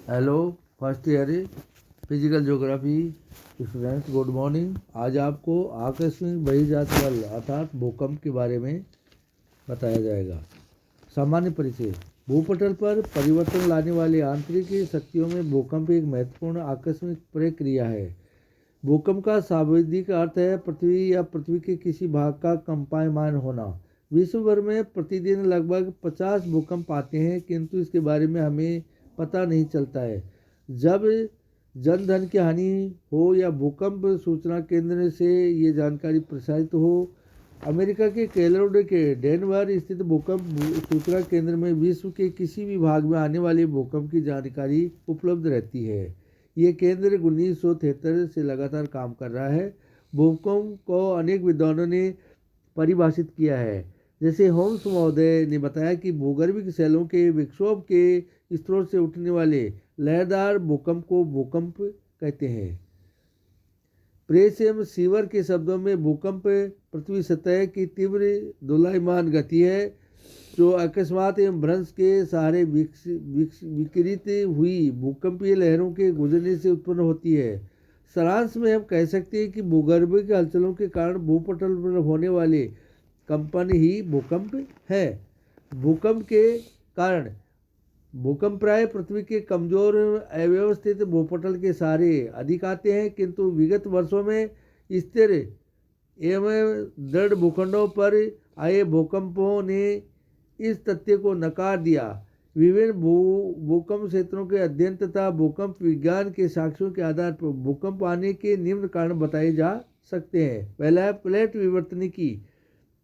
Hello first year physical geography students, good morning. आज आपको आकस्मिक बहिर्जात बल अर्थात भूकंप के बारे में बताया जाएगा। सामान्य परिचय। भूपटल पर परिवर्तन लाने वाली आंतरिक शक्तियों में भूकंप एक महत्वपूर्ण आकस्मिक प्रक्रिया है। भूकंप का शाब्दिक अर्थ है पृथ्वी या पृथ्वी के किसी भाग का कंपायमान होना। विश्व भर में प्रतिदिन लगभग 50 भूकंप आते हैं, किंतु इसके बारे में हमें पता नहीं चलता है। जब जन धन की हानि हो या भूकंप सूचना केंद्र से ये जानकारी प्रसारित हो। अमेरिका के कोलोराडो के डेनवर स्थित भूकंप सूचना केंद्र में विश्व के किसी भी भाग में आने वाले भूकंप की जानकारी उपलब्ध रहती है। ये केंद्र 1973 से लगातार काम कर रहा है। भूकंप को अनेक विद्वानों ने परिभाषित किया है। जैसे होम्स महोदय ने बताया कि भूगर्भिक सेलों के विक्षोभ के स्रोत से उठने वाले लहरदार भूकंप को भूकंप कहते हैं। प्रेस एवं सीवर के शब्दों में भूकंप पृथ्वी सतह की तीव्र दोलायमान गति है जो अकस्मात एवं भ्रंश के सहारे विकिरित हुई भूकंपीय लहरों के गुजरने से उत्पन्न होती है। सारांश में हम कह सकते हैं कि भूगर्भिक हलचलों के कारण भूपटल पर होने वाले कंपन ही भूकंप है। भूकंप के कारण भूकंप प्राय पृथ्वी के कमजोर अव्यवस्थित भूपटल के सहारे अधिक आते हैं, किंतु विगत वर्षों में स्थिर एवं दृढ़ भूखंडों पर आए भूकंपों ने इस तथ्य को नकार दिया। विभिन्न भूकंप क्षेत्रों के अध्ययन तथा भूकंप विज्ञान के साक्ष्यों के आधार पर भूकंप आने के निम्न कारण बताए जा सकते हैं। पहला है प्लेट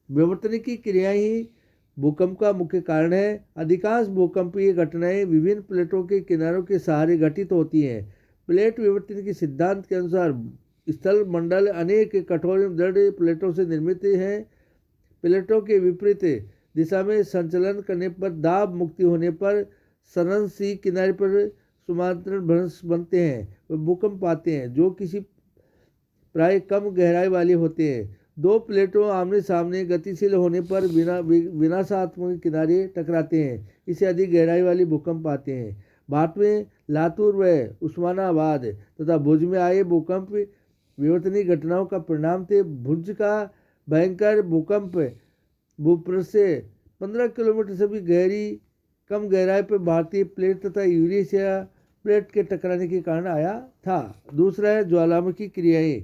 विवर्तनिकी क्रिया ही भूकंप का मुख्य कारण है। अधिकांश भूकंपीय घटनाएं विभिन्न प्लेटों के किनारों के सहारे घटित होती हैं। प्लेट विवर्तनिकी सिद्धांत के अनुसार स्थल मंडल अनेक कठोर एवं दृढ़ प्लेटों से निर्मित हैं। प्लेटों के विपरीत दिशा में संचलन करने पर दाब मुक्ति होने पर संरचनाशील किनारे पर समांतरण भ्रंश बनते हैं व भूकंप आते हैं, जो किसी प्राय कम गहराई वाले होते हैं। दो प्लेटों आमने सामने गतिशील होने पर विनाशात्मक किनारे टकराते हैं। इसे अधिक गहराई वाले भूकंप आते हैं। भारत में लातूर व उस्मानाबाद तथा भुज में आए भूकंप विवर्तनिक घटनाओं का परिणाम थे। भुज का भयंकर भूकंप भूपृष्ठ से 15 किलोमीटर से भी कम गहराई पर भारतीय प्लेट तथा यूरेशिया प्लेट के टकराने के कारण आया था। दूसरा है ज्वालामुखी क्रियाएं।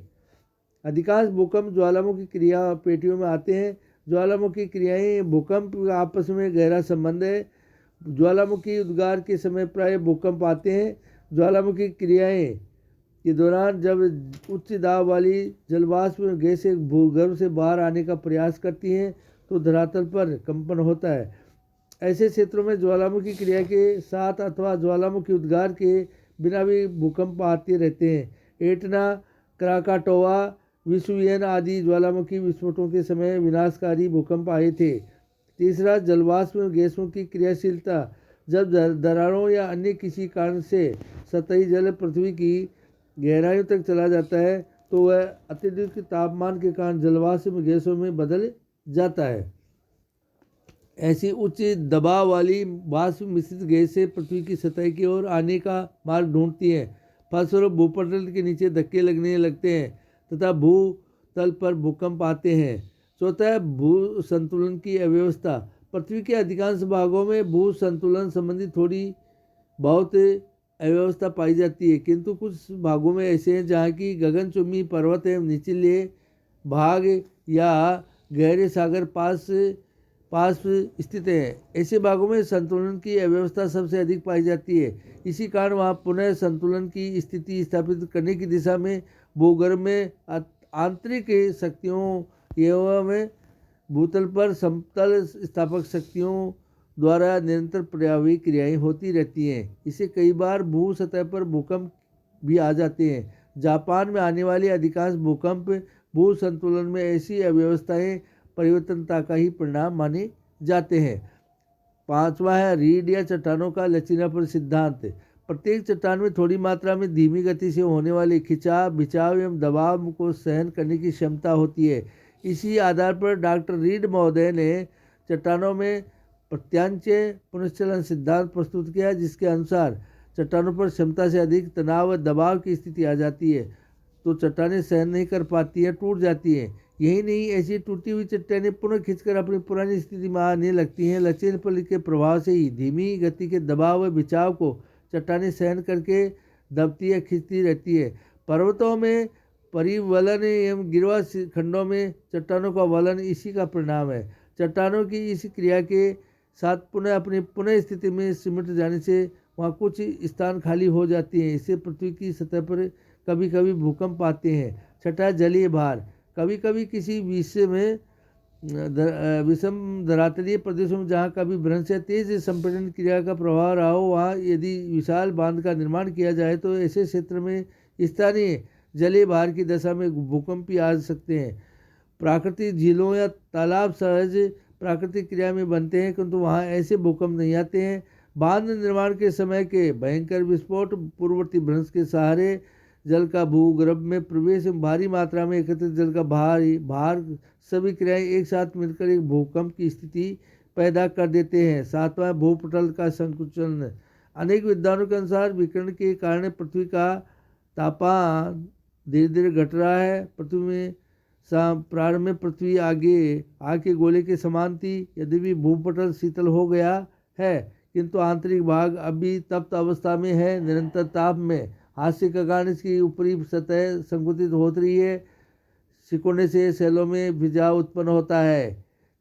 अधिकांश भूकंप ज्वालामुखी क्रिया पेटियों में आते हैं। ज्वालामुखी क्रियाएं भूकंप का आपस में गहरा संबंध है। ज्वालामुखी उद्गार के समय प्राय भूकंप आते हैं। ज्वालामुखी क्रियाएं के दौरान जब उच्च दाब वाली जलवाष्प गैस भूगर्भ से बाहर आने का प्रयास करती हैं तो धरातल पर कंपन होता है। ऐसे क्षेत्रों में ज्वालामुखी क्रिया के साथ अथवा ज्वालामुखी उद्गार के बिना भी भूकंप आते रहते हैं। एटना, क्राकाटोआ, विसुवियन आदि ज्वालामुखी विस्फोटों के समय विनाशकारी भूकंप आए थे। तीसरा, जलवाष्प में गैसों की क्रियाशीलता। जब दरारों या अन्य किसी कारण से सतही जल पृथ्वी की गहराइयों तक चला जाता है तो वह अत्यधिक तापमान के कारण जलवाष्प में गैसों में बदल जाता है। ऐसी उच्च दबाव वाली वाष्प मिश्रित गैसें पृथ्वी की सतह की ओर आने का मार्ग ढूंढती हैं। फलस्वरूप भूपटल के नीचे धक्के लगने लगते हैं तथा भूतल पर भूकंप आते हैं। चौथा, भू संतुलन की अव्यवस्था। पृथ्वी के अधिकांश भागों में भू संतुलन संबंधी थोड़ी बहुत अव्यवस्था पाई जाती है, किंतु कुछ भागों में ऐसे हैं जहाँ की गगनचुंबी पर्वत एवं निचले भाग या गहरे सागर पास स्थित हैं। ऐसे भागों में संतुलन की अव्यवस्था सबसे अधिक पाई जाती है। इसी कारण वहाँ पुनः संतुलन की स्थिति स्थापित करने की दिशा में भूगर्भ में आंतरिक शक्तियों एवं भूतल पर समतल स्थापक शक्तियों द्वारा निरंतर प्रभावी क्रियाएं होती रहती हैं। इसे कई बार भू सतह पर भूकंप भी आ जाते हैं। जापान में आने वाले अधिकांश भूकंप भू संतुलन में ऐसी अव्यवस्थाएं परिवर्तनता का ही परिणाम माने जाते हैं। पांचवा है रीढ़ या चट्टानों का लचीलापन सिद्धांत। प्रत्येक चट्टान में थोड़ी मात्रा में धीमी गति से होने वाले खिंचाव, बिछाव एवं दबाव को सहन करने की क्षमता होती है। इसी आधार पर डॉक्टर रीड महोदय ने चट्टानों में प्रत्यांचय पुनश्चलन सिद्धांत प्रस्तुत किया, जिसके अनुसार चट्टानों पर क्षमता से अधिक तनाव व दबाव की स्थिति आ जाती है तो चट्टानें सहन नहीं कर पाती हैं, टूट जाती हैं। यही नहीं, ऐसी टूटी हुई चट्टानें पुनः खिंचकर अपनी पुरानी स्थिति में आने लगती हैं। लचीलेपन के प्रभाव से ही धीमी गति के दबाव व बिछाव को चट्टानें सहन करके दबती या खिंचती रहती है। पर्वतों में परिवलन एवं गिरवा खंडों में चट्टानों का वलन इसी का परिणाम है। चट्टानों की इस क्रिया के साथ पुनः अपनी पुनः स्थिति में सिमट जाने से वहाँ कुछ स्थान खाली हो जाती हैं। इससे पृथ्वी की सतह पर कभी कभी भूकंप आते हैं। छठा, जलीय भार। कभी कभी किसी विषम धरातलीय प्रदेशों में जहाँ कभी भ्रंश या तेज संपीड़न क्रिया का प्रभाव रहा हो, वहाँ यदि विशाल बांध का निर्माण किया जाए तो ऐसे क्षेत्र में स्थानीय जलीय भार की दशा में भूकंप भी आ सकते हैं। प्राकृतिक झीलों या तालाब सहज प्राकृतिक क्रिया में बनते हैं, किंतु वहाँ ऐसे भूकंप नहीं आते हैं। बांध निर्माण के समय के भयंकर विस्फोट, पूर्ववर्ती भ्रंश के सहारे जल का भूगर्भ में प्रवेश, भारी मात्रा में एकत्रित जल का भार सभी क्रियाएं एक साथ मिलकर एक भूकंप की स्थिति पैदा कर देते हैं। सातवां, भूपटल का संकुचन। अनेक विद्वानों के अनुसार विकिरण के कारण पृथ्वी का तापमान धीरे धीरे घट रहा है। पृथ्वी में प्रारंभ में पृथ्वी आग के गोले के समान थी। यद्यपि भूपटल शीतल हो गया है, किंतु आंतरिक भाग अभी तप्त अवस्था में है। निरंतर ताप में हास्य का कारण इसकी ऊपरी सतह संकुचित हो रही है। सिकुड़ने से सेलों में भिजाव उत्पन्न होता है।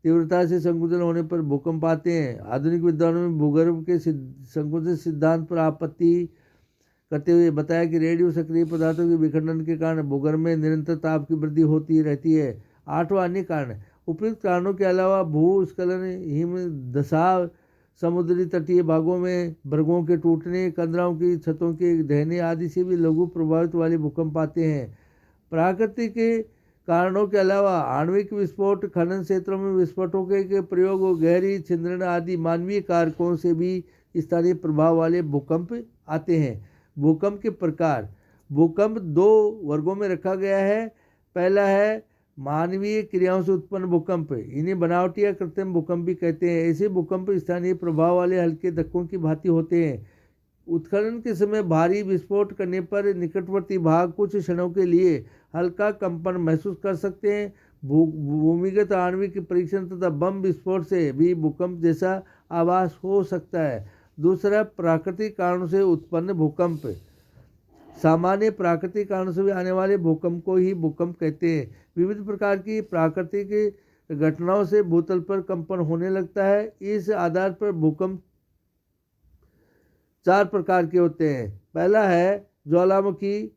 तीव्रता से संकुचन होने पर भूकंप आते हैं। आधुनिक विद्वानों में भूगर्भ के संकुचन सिद्धांत पर आपत्ति करते हुए बताया कि रेडियो सक्रिय पदार्थों के विखंडन के कारण भूगर्भ में निरंतर ताप की वृद्धि होती रहती है। आठवां, अन्य कारण। उपयुक्त कारणों के अलावा भूस्खलन, हिम धसाव, समुद्री तटीय भागों में बर्गों के टूटने, कंदराओं की छतों के ढहने आदि से भी लघु प्रभावित वाले भूकंप आते हैं। प्राकृतिक कारणों के अलावा आणविक विस्फोट, खनन क्षेत्रों में विस्फोटों के प्रयोग, गहरी छिंद्रण आदि मानवीय कारकों से भी स्थानीय प्रभाव वाले भूकंप आते हैं। भूकंप के प्रकार। भूकंप दो वर्गों में रखा गया है। पहला है मानवीय क्रियाओं से उत्पन्न भूकंप। इन्हें बनावटी या कृत्रिम भूकंप भी कहते हैं। ऐसे भूकंप स्थानीय प्रभाव वाले हल्के धक्कों की भांति होते हैं। उत्खनन के समय भारी विस्फोट करने पर निकटवर्ती भाग कुछ क्षणों के लिए हल्का कंपन महसूस कर सकते हैं। भूमिगत आणविक परीक्षण तथा बम विस्फोट से भी भूकंप जैसा आभास हो सकता है। दूसरा, प्राकृतिक कारणों से उत्पन्न भूकंप। सामान्य प्राकृतिक कारणों से आने वाले भूकंप को ही भूकंप कहते हैं। विविध प्रकार की प्राकृतिक घटनाओं से भूतल पर कंपन होने लगता है। इस आधार पर भूकंप चार प्रकार के होते हैं। पहला है ज्वालामुखी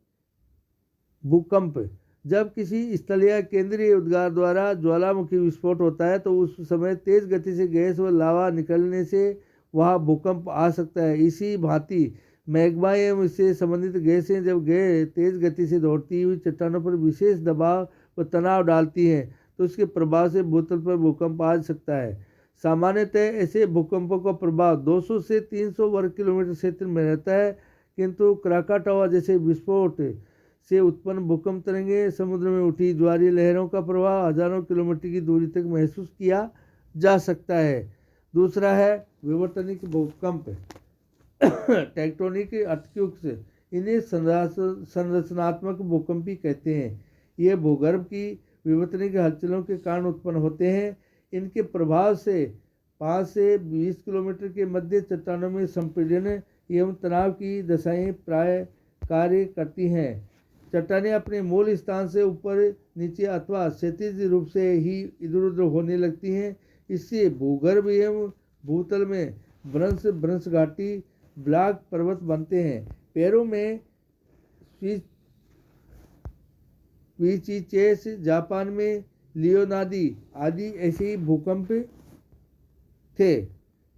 भूकंप। जब किसी स्थल या केंद्रीय उद्गार द्वारा ज्वालामुखी विस्फोट होता है तो उस समय तेज गति से गैस व लावा निकलने से वहाँ भूकंप आ सकता है। इसी भांति मैग्मा एवं इससे संबंधित गैसें जब तेज गति से दौड़ती हुई चट्टानों पर विशेष दबाव व तनाव डालती हैं तो उसके प्रभाव से भूतल पर भूकंप आ सकता है। सामान्यतः ऐसे भूकंपों का प्रभाव 200 से 300 वर्ग किलोमीटर क्षेत्र में रहता है, किंतु क्राकाटोआ जैसे विस्फोट से उत्पन्न भूकंप तरंगें, समुद्र में उठी ज्वारीय लहरों का प्रभाव हजारों किलोमीटर की दूरी तक महसूस किया जा सकता है। दूसरा है विवर्तनिक भूकंप, टेक्टोनिक अर्थक्वेक्स। इन्हें संरचनात्मक भूकंप भी कहते हैं। ये भूगर्भ की विवर्तनिक हलचलों के कारण उत्पन्न होते हैं। इनके प्रभाव से 5 से 20 किलोमीटर के मध्य चट्टानों में संपीड़न एवं तनाव की दशाएं प्राय कार्य करती हैं। चट्टानें अपने मूल स्थान से ऊपर नीचे अथवा क्षैतिज रूप से ही इधर उधर होने लगती हैं। इससे भूगर्भ एवं भूतल में भ्रंश घाटी, ब्लॉक पर्वत बनते हैं। पेरू में स्विचिचेस, जापान में लियोनादी आदि ऐसे ही भूकंप थे।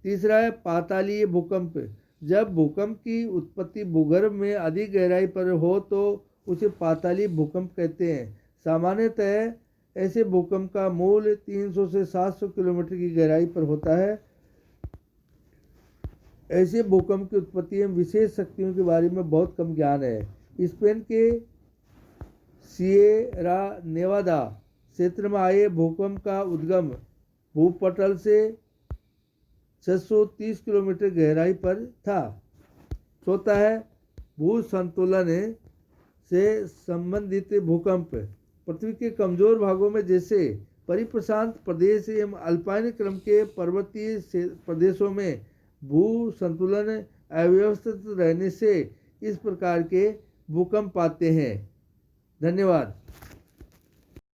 तीसरा है पातालीय भूकंप। जब भूकंप की उत्पत्ति भूगर्भ में अधिक गहराई पर हो तो उसे पातालीय भूकंप कहते हैं। सामान्यतः ऐसे भूकंप का मूल 300 से 700 किलोमीटर की गहराई पर होता है। ऐसे भूकंप की उत्पत्ति एवं विशेष शक्तियों के बारे में बहुत कम ज्ञान है। स्पेन के सिएरा नेवादा क्षेत्र में आए भूकंप का उद्गम भूपटल से 630 किलोमीटर गहराई पर था। चौथा है भू संतुलन से संबंधित भूकंप। पृथ्वी के कमजोर भागों में जैसे परिप्रशांत प्रदेश एवं अल्पाइन क्रम के पर्वतीय प्रदेशों में भू संतुलन अव्यवस्थित रहने से इस प्रकार के भूकंप आते हैं। धन्यवाद।